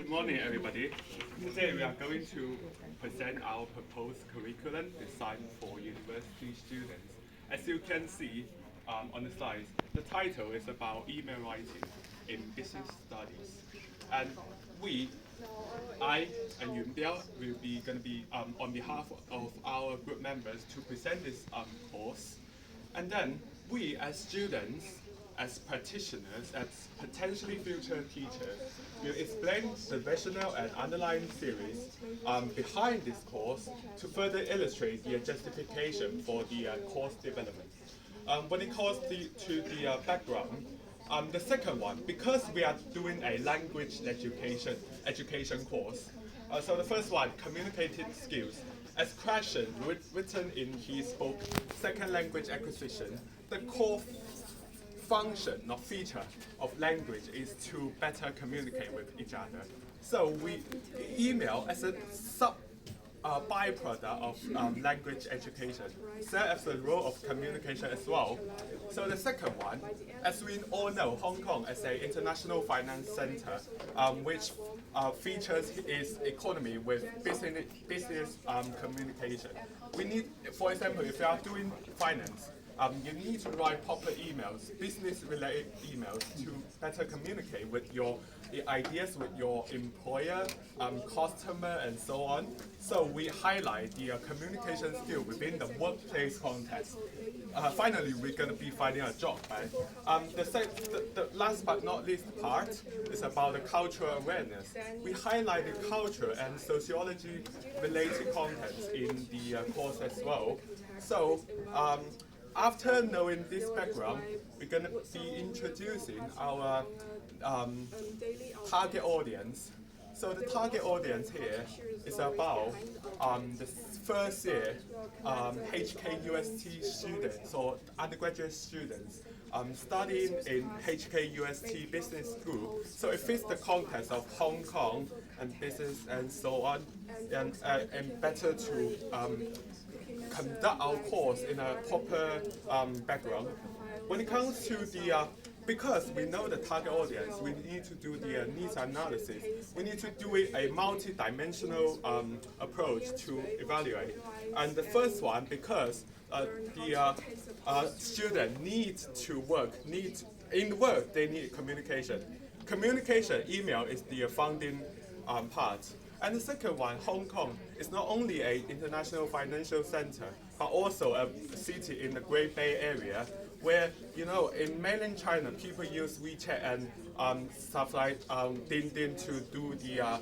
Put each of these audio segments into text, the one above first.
Good morning, everybody. Today we are going to present our proposed curriculum designed for university students. As you can see on the slides, the title is about email writing in business studies. And we, I and Yun Biao will be going to be on behalf of our group members to present this course. And then we as students, as practitioners, as potentially future teachers, will explain the rationale and underlying theories behind this course to further illustrate the justification for the course development. When it comes to the background, the second one, because we are doing a language education course. So the first one, communicative skills. As Krashen written in his book, Second Language Acquisition, the core function or feature of language is to better communicate with each other. So we email as a byproduct of language education serves the role of communication as well. So the second one, as we all know, Hong Kong as an international finance center, which features its economy with business communication. We need, for example, if you are doing finance, you need to write proper emails, business-related emails, to better communicate with your ideas with your employer, customer, and so on. So we highlight the communication skill within the workplace context. Finally, we're going to be finding a job, right? The last but not least part is about the cultural awareness. We highlight the culture and sociology-related contents in the course as well. So, after knowing this background, we're going to be introducing our target audience. So the target audience here is about the first year HKUST students or undergraduate students studying in HKUST Business School. So it fits the context of Hong Kong and business and so on, and better to conduct our course in a proper background. When it comes to the, because we know the target audience, we need to do the needs analysis. We need to do it a multi-dimensional approach to evaluate. And the first one, because the student needs to work, in work they need communication. Communication, email is the founding part. And the second one, Hong Kong, is not only an international financial center, but also a city in the Great Bay Area, where, you know, in mainland China, people use WeChat and stuff like Ding to do the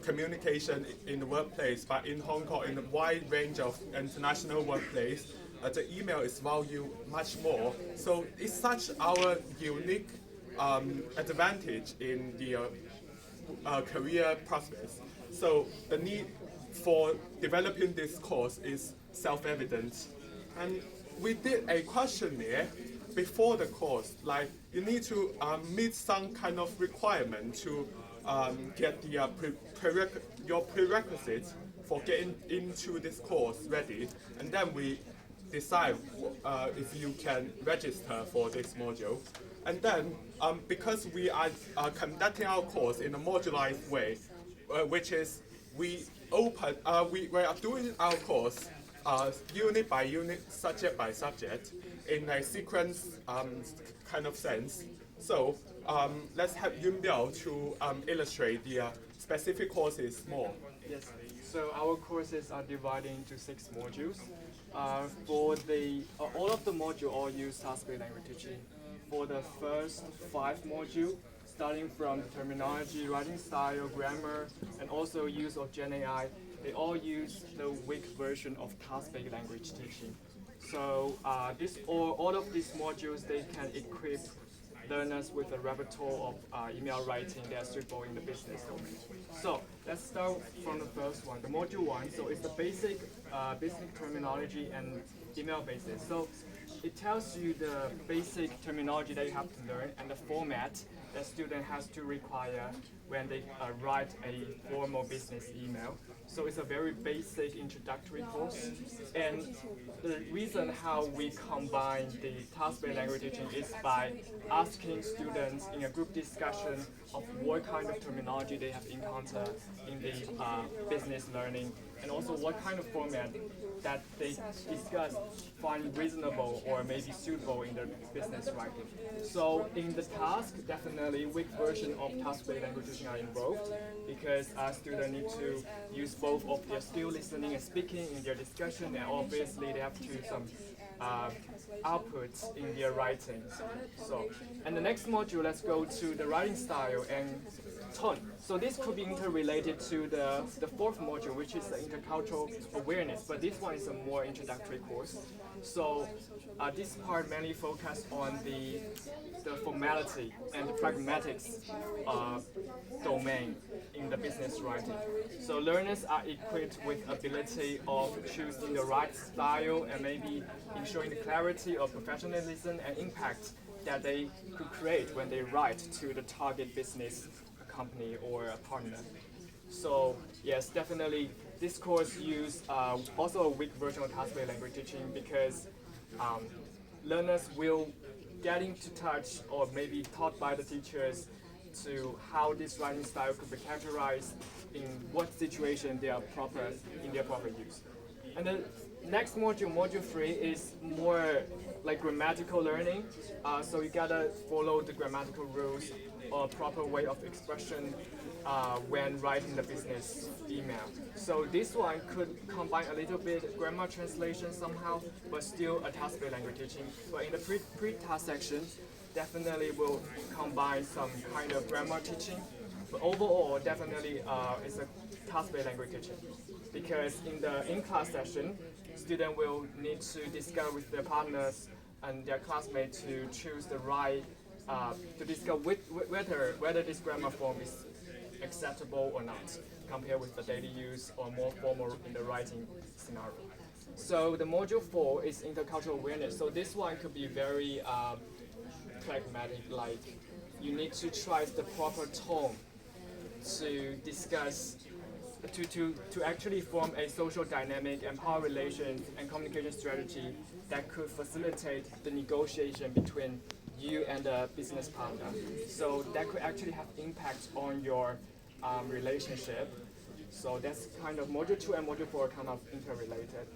communication in the workplace. But in Hong Kong, in a wide range of international workplace, the email is valued much more. So it's such our unique advantage in the career prospects. So the need for developing this course is self-evident. And we did a questionnaire before the course, like you need to meet some kind of requirement to get the your prerequisites for getting into this course ready, and then we decide if you can register for this module. And then, because we are conducting our course in a modularized way, which is we are doing our course unit by unit, subject by subject, in a sequence kind of sense. So let's have Yun Biao to illustrate the specific courses more. Yes, so our courses are divided into 6 modules. For all of the modules all use task-based language teaching. For the first 5 modules, starting from terminology, writing style, grammar, and also use of Gen AI, they all use the weak version of task-based language teaching. So all of these modules, they can equip learners with a repertoire of email writing that are suitable in the business domain. So let's start from the first one, the module 1. So it's the basic business terminology and email basis. So it tells you the basic terminology that you have to learn and the format that student has to require when they write a formal business email. So it's a very basic introductory course. And the reason how we combine the task-based language teaching is by asking students in a group discussion of what kind of terminology they have encountered in the business learning, and also what kind of format that they discuss find reasonable or maybe suitable in their business writing. So in the task, definitely weak version of task-based language teaching are involved because students need to use both of their skill listening and speaking in their discussion, and obviously they have to do some outputs in their writing. So, and the next module, let's go to the writing style and tone. So this could be interrelated to the fourth module, which is the intercultural awareness, but this one is a more introductory course. So this part mainly focused on the formality and the pragmatics domain in the business writing. So learners are equipped with ability of choosing the right style and maybe ensuring the clarity of professionalism and impact that they could create when they write to the target business company or a partner. So yes, definitely this course use also a weak version of task-based language teaching because learners will get into touch or maybe taught by the teachers to how this writing style could be characterized in what situation they are in their proper use. And the next module, module 3, is more like grammatical learning. So you gotta follow the grammatical rules or proper way of expression when writing the business email. So this one could combine a little bit grammar translation somehow, but still a task-based language teaching. But in the pre-task section, definitely will combine some kind of grammar teaching. But overall, definitely it's a task-based language teaching. Because in the in-class session, students will need to discuss with their partners and their classmates to choose the right, to discuss whether this grammar form is acceptable or not, compared with the daily use or more formal in the writing scenario. So the module 4 is intercultural awareness. So this one could be very pragmatic, like you need to try the proper tone to discuss, to actually form a social dynamic and power relations and communication strategy that could facilitate the negotiation between you and the business partner. So that could actually have impact on your relationship. So that's kind of module 2 and module 4 are kind of interrelated.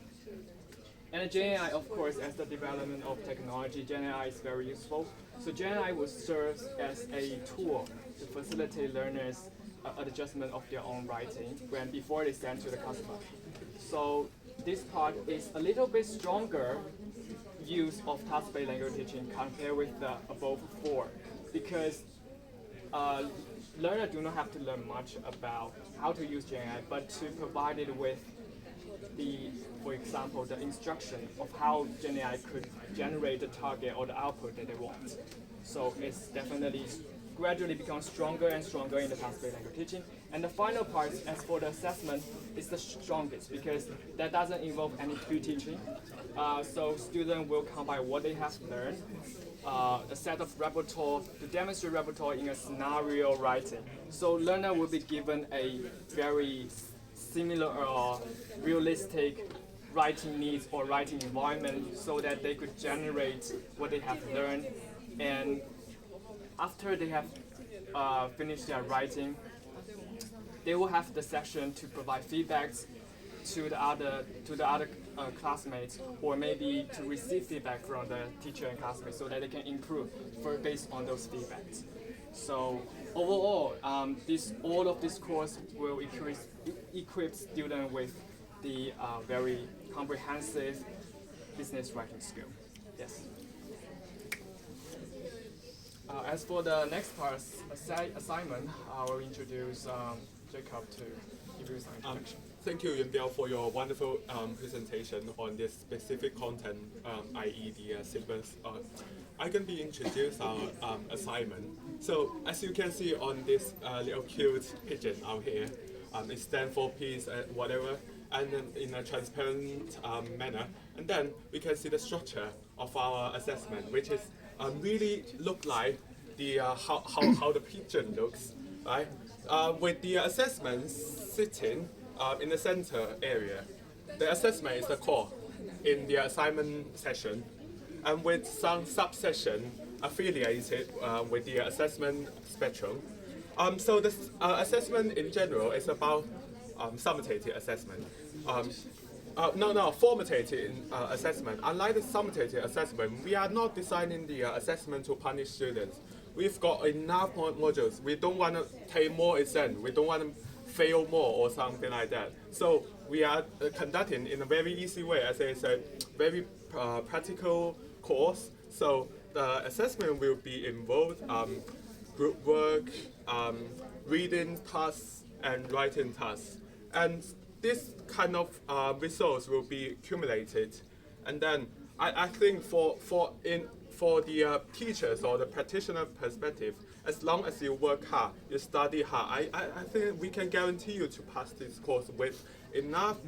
And GenAI, of course, as the development of technology, GenAI is very useful. So GenAI will serve as a tool to facilitate learners' adjustment of their own writing before they send to the customer. So this part is a little bit stronger use of task-based language teaching compared with the above 4, because learners do not have to learn much about how to use GenAI, but to provide it with for example, the instruction of how GenAI could generate the target or the output that they want. So it's definitely gradually becomes stronger and stronger in the task-based language teaching. And the final part, as for the assessment, is the strongest because that doesn't involve any pre-teaching. So students will combine what they have learned, a set of repertoire to demonstrate repertoire in a scenario writing. So learner will be given a very similar or realistic writing needs or writing environment so that they could generate what they have learned. And after they have finished their writing, they will have the session to provide feedbacks to the other classmates, or maybe to receive feedback from the teacher and classmates so that they can improve based on those feedbacks. So overall, all of this course will equip students with the very comprehensive business writing skill. Yes. As for the next part, assignment, I will introduce Jacob to give you some introduction. Thank you, Yunbiao, for your wonderful presentation on this specific content, i.e. the syllabus. I can be introduce our assignment. So as you can see on this little cute pigeon out here, it stands for peace and whatever, and then in a transparent manner. And then we can see the structure of our assessment, which is really look like the how the pigeon looks right? With the assessment sitting in the center area, the assessment is the core in the assignment session, and with some subsession affiliated with the assessment spectrum. So the assessment in general is about summative assessment. Formative assessment. Unlike the summative assessment, we are not designing the assessment to punish students. We've got enough modules. We don't want to take more exam. We don't want to fail more or something like that. So we are conducting in a very easy way, as it's a very practical course. So the assessment will be involved group work, reading tasks, and writing tasks. And this kind of results will be accumulated. And then I think for the teachers or the practitioner perspective, as long as you work hard, you study hard, I think we can guarantee you to pass this course with enough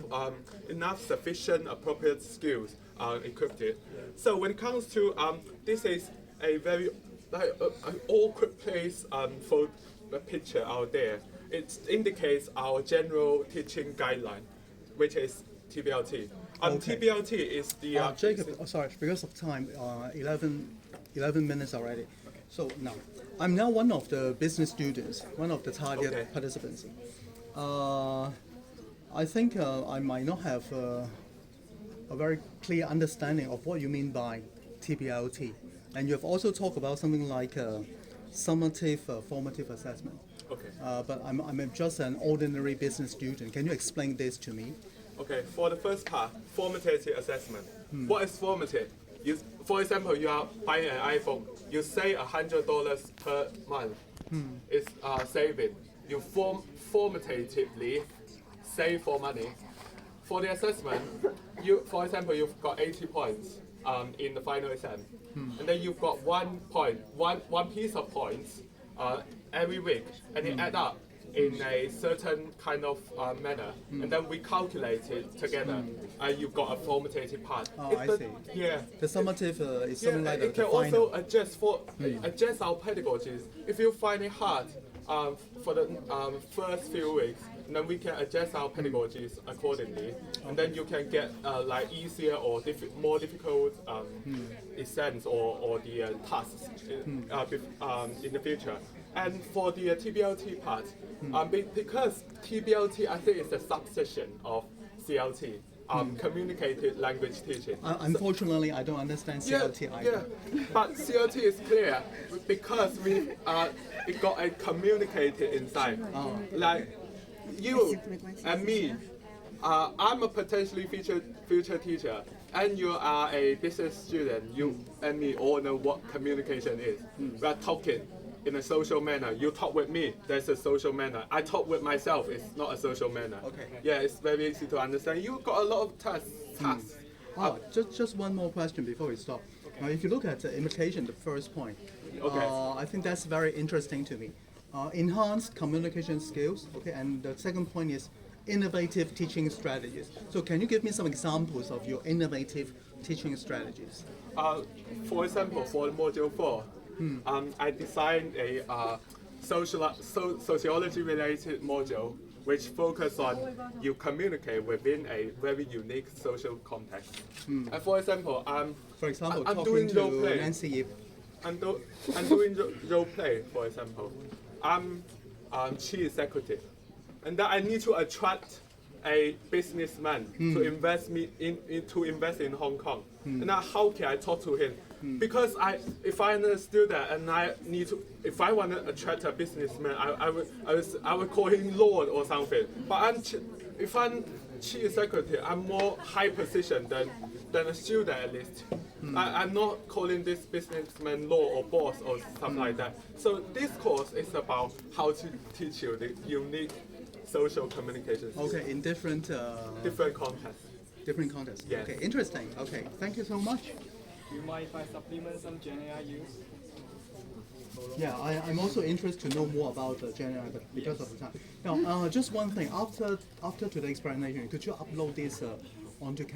sufficient appropriate skills equipped. So when it comes to this is a very awkward place for the picture out there. It indicates our general teaching guideline, which is TBLT. Okay. TBLT is the Jacob, sorry, because of time, 11 minutes already. So now, I'm now one of the business students, one of the target participants. I think I might not have a very clear understanding of what you mean by TBLT. And you have also talked about something like summative formative assessment. Okay. But I'm just an ordinary business student. Can you explain this to me? Okay, for the first part, formative assessment. What is formative? For example, you are buying an iPhone. You save $100 per month. It's saving. You formatively save for money. For the assessment, for example, you've got 80 points in the final exam, and then you've got 1 point, one piece of points every week, and it add up in a certain kind of manner, and then we calculate it together, and you've got a formative part. Oh, I see. Yeah. The summative is something like it the can final. also adjust our pedagogies. If you find it hard for the first few weeks, then we can adjust our pedagogies accordingly, and then you can get like easier or more difficult exams or the tasks in the future. And for the TBLT part, because TBLT I think is a subsection of CLT, communicated language teaching. Unfortunately, I don't understand CLT either. Yeah, but CLT is clear because it got a communicated inside. Like you and me, I'm a potentially future teacher, and you are a business student. You and me all know what communication is. We are talking in a social manner. You talk with me, there's a social manner. I talk with myself, it's not a social manner. Okay. Yeah, it's very easy to understand. You've got a lot of tasks. Just one more question before we stop. Now, if you look at the imitation, the first point, I think that's very interesting to me. Enhanced communication skills, okay, and the second point is innovative teaching strategies. So can you give me some examples of your innovative teaching strategies? For example, for Module 4, I designed a sociology-related module which focus on you communicate within a very unique social context. And for example, I'm talking doing role to play. Nancy Ip. I'm doing role play, for example. I'm chief executive, and that I need to attract a businessman to invest in Hong Kong. And now how can I talk to him? Because if I understood that, and if I want to attract a businessman, I would call him Lord or something. But if I'm chief executive, I'm more high position than a student at least. I'm not calling this businessman Lord or boss or something like that. So this course is about how to teach you the unique social communication skills. Okay, in different contexts. Different contexts. Yes. Okay, interesting. Okay, thank you so much. Do you mind if I supplement some GenAI use? Yeah, I'm also interested to know more about GenAI, but because of the time. Now, just one thing. After today's explanation, could you upload this onto